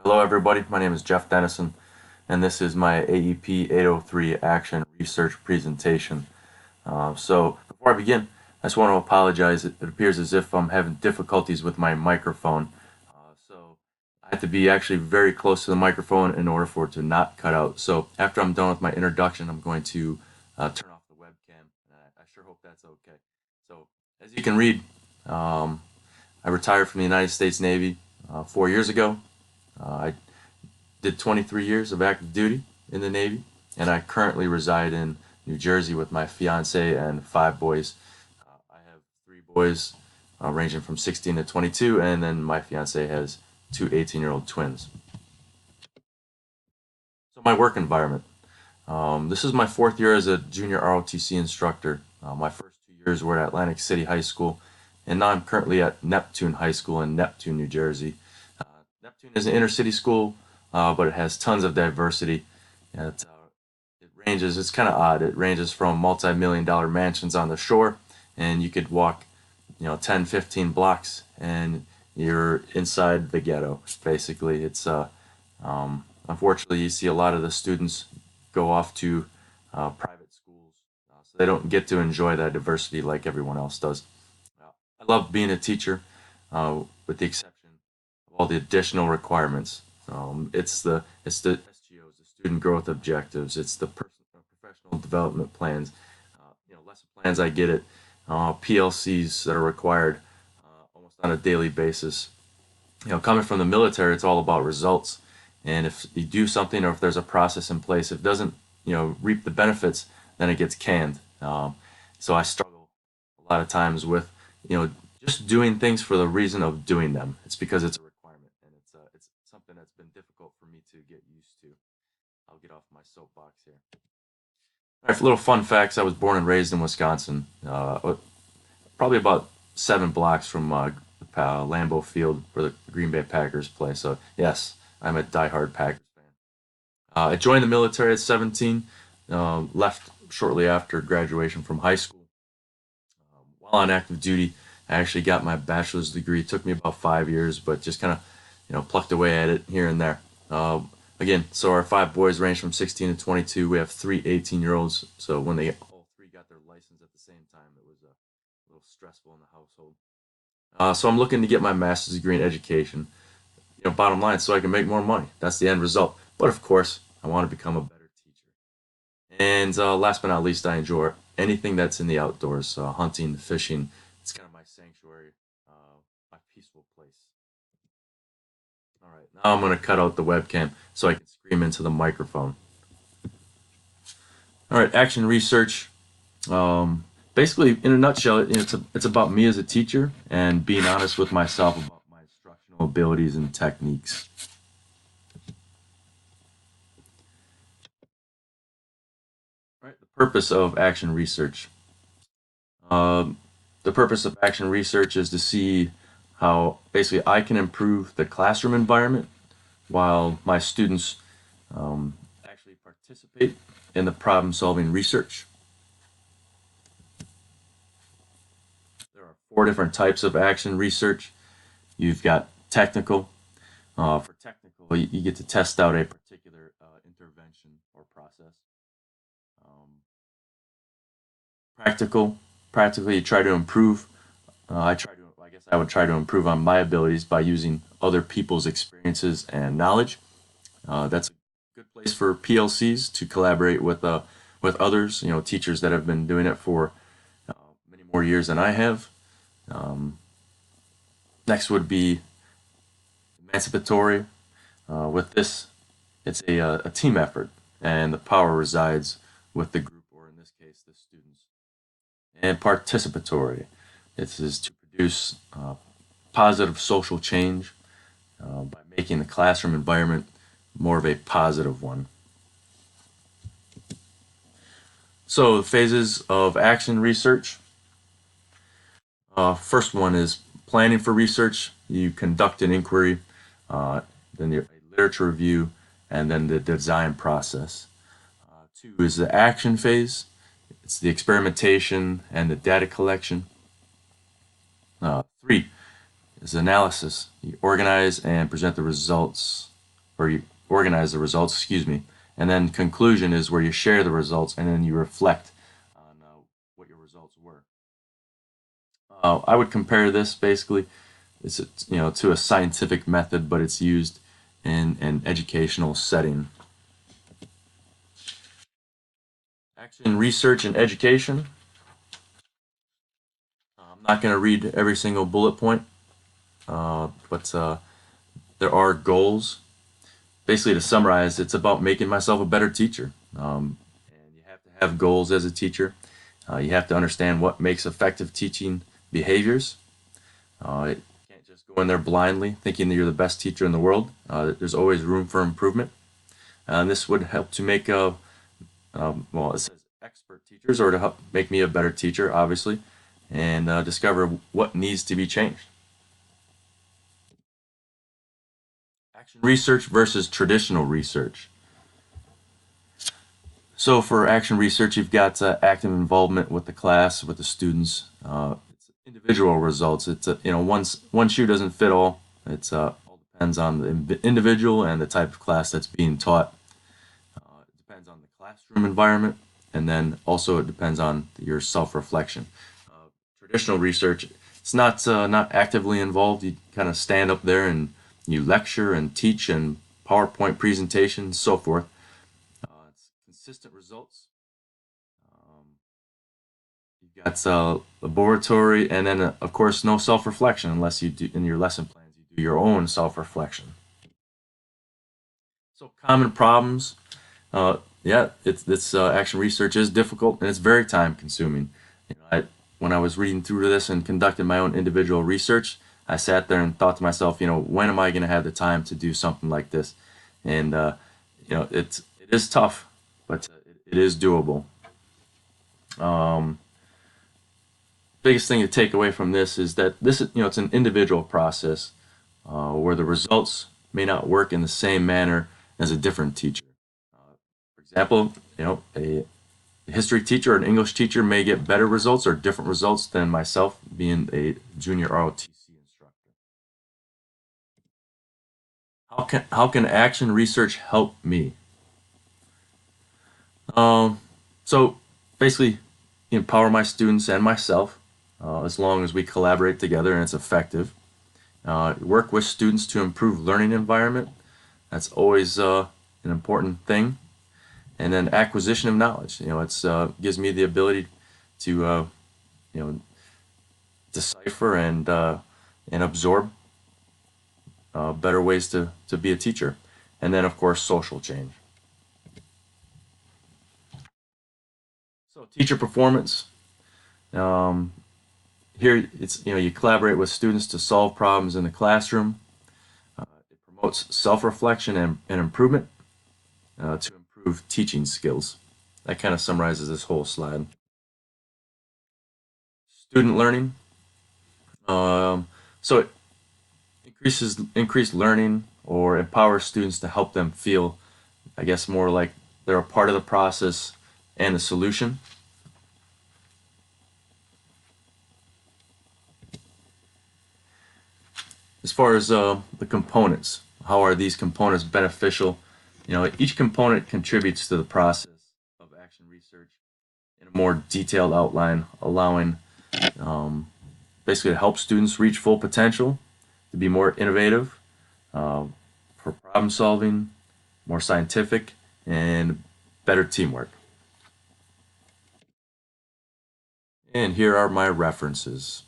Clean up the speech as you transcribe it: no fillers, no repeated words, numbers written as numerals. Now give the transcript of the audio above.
Hello, everybody. My name is Jeff Dennison, and this is my AEP 803 Action Research presentation. So, before I begin, I just want to apologize. It appears as if I'm having difficulties with my microphone. So, I have to be actually very close to the microphone in order for it to not cut out. So, after I'm done with my introduction, I'm going to turn off the webcam. I sure hope that's okay. So, as you can read, um, I retired from the United States Navy 4 years ago. I did 23 years of active duty in the Navy, and I currently reside in New Jersey with my fiance and 5 boys. I have 3 boys ranging from 16 to 22, and then my fiance has two 18-year-old twins. So, my work environment. This is my 4th year as a junior ROTC instructor. My first 2 years were at Atlantic City High School, and now I'm currently at Neptune High School in Neptune, New Jersey. Uh, Neptune is an inner city school, but it has tons of diversity. It ranges, it's kind of odd. It ranges from multi-million dollar mansions on the shore, and you could walk, 10, 15 blocks, and you're inside the ghetto, basically. Unfortunately, you see a lot of the students go off to private schools, so they don't get to enjoy that diversity like everyone else does. Uh, I love being a teacher, with the exception of all the additional requirements. It's the SGOs, the student growth objectives. It's the professional development plans. Lesson plans. I get it. PLCs that are required almost on a daily basis. Coming from the military, it's all about results. And if you do something, or if there's a process in place, if it doesn't, reap the benefits, then it gets canned. So I struggle a lot of times with, you know, just doing things for the reason of doing them. It's because it's a requirement, and it's something that's been difficult for me to get used to. I'll get off my soapbox here. All right, for little fun facts, I was born and raised in Wisconsin, probably about 7 blocks from Lambeau Field, where the Green Bay Packers play. So yes, I'm a diehard Packers fan. I joined the military at 17, left shortly after graduation from high school. While on active duty, I actually got my bachelor's degree. It took me about 5 years, but just kind of, plucked away at it here and there. Again, so our 5 boys range from 16 to 22. We have three 18-year-olds. So when they all three got their license at the same time, it was a little stressful in the household. So I'm looking to get my master's degree in education. Bottom line, so I can make more money. That's the end result. But of course, I want to become a better teacher. And last but not least, I enjoy anything that's in the outdoors, hunting, fishing. It's kind of my sanctuary, my peaceful place. All right, now I'm going to cut out the webcam so I can scream into the microphone. All right, action research. Basically, in a nutshell, it's about me as a teacher and being honest with myself about my instructional abilities and techniques. All right, the purpose of action research. Um, the purpose of action research is to see how basically I can improve the classroom environment while my students actually participate in the problem solving research. There are 4 different types of action research. You've got technical. For technical, you get to test out a particular intervention or process. Um, practical, practically, you try to improve. I guess I would try to improve on my abilities by using other people's experiences and knowledge. That's a good place for PLCs to collaborate with others, teachers that have been doing it for uh, many more years than I have. Um, Next would be emancipatory. With this, it's a team effort, and the power resides with the group, or in this case, the students. And participatory, it is to produce positive social change by making the classroom environment more of a positive one. So, the phases of action research. First one is planning for research. You conduct an inquiry, then a literature review, and then the design process. Two is the action phase. It's the experimentation and the data collection. Three is analysis. You organize and present the results. or you organize the results, excuse me. And then conclusion is where you share the results and then you reflect on what your results were. I would compare this basically, it's to a scientific method, but it's used in an educational setting. Action, research, and education. I'm not going to read every single bullet point, but there are goals. Basically, to summarize, it's about making myself a better teacher. And you have to have goals as a teacher. You have to understand what makes effective teaching behaviors. You can't just go in there blindly thinking that you're the best teacher in the world. There's always room for improvement. And this would help to make well, it says expert teachers, or to help make me a better teacher, obviously, and discover what needs to be changed. Action research versus traditional research. So for action research, you've got active involvement with the class, with the students. It's individual results. It's one shoe doesn't fit all. It's all depends on the individual and the type of class that's being taught. It depends on the classroom environment, and then also it depends on your self-reflection. Traditional research, it's not actively involved. You kind of stand up there and you lecture and teach and PowerPoint presentations, so forth. It's consistent results. Um, you've got laboratory, and then of course no self-reflection unless you do in your lesson plans. You do your own self-reflection. So common problems. Yeah, it's action research is difficult and it's very time consuming. When I was reading through this and conducting my own individual research, I sat there and thought to myself, when am I going to have the time to do something like this? And it is tough, but it is doable. Um, Biggest thing to take away from this is that this is it's an individual process where the results may not work in the same manner as a different teacher. For example, a history teacher or an English teacher may get better results or different results than myself being a junior ROTC instructor. How can action research help me? Um, so basically, empower my students and myself as long as we collaborate together and it's effective. Work with students to improve learning environment. That's always an important thing. And then acquisition of knowledge. It's gives me the ability to you know decipher and absorb better ways to be a teacher. And then of course social change. So teacher performance. Um, Here it's you collaborate with students to solve problems in the classroom. It promotes self-reflection and improvement to improve teaching skills. That kind of summarizes this whole slide. Student learning. So it increases increased learning or empowers students to help them feel, I guess, more like they're a part of the process and the solution. As far as the components, how are these components beneficial? Each component contributes to the process of action research in a more detailed outline, allowing um, basically to help students reach full potential, to be more innovative, uh, for problem solving, more scientific, and better teamwork. And here are my references.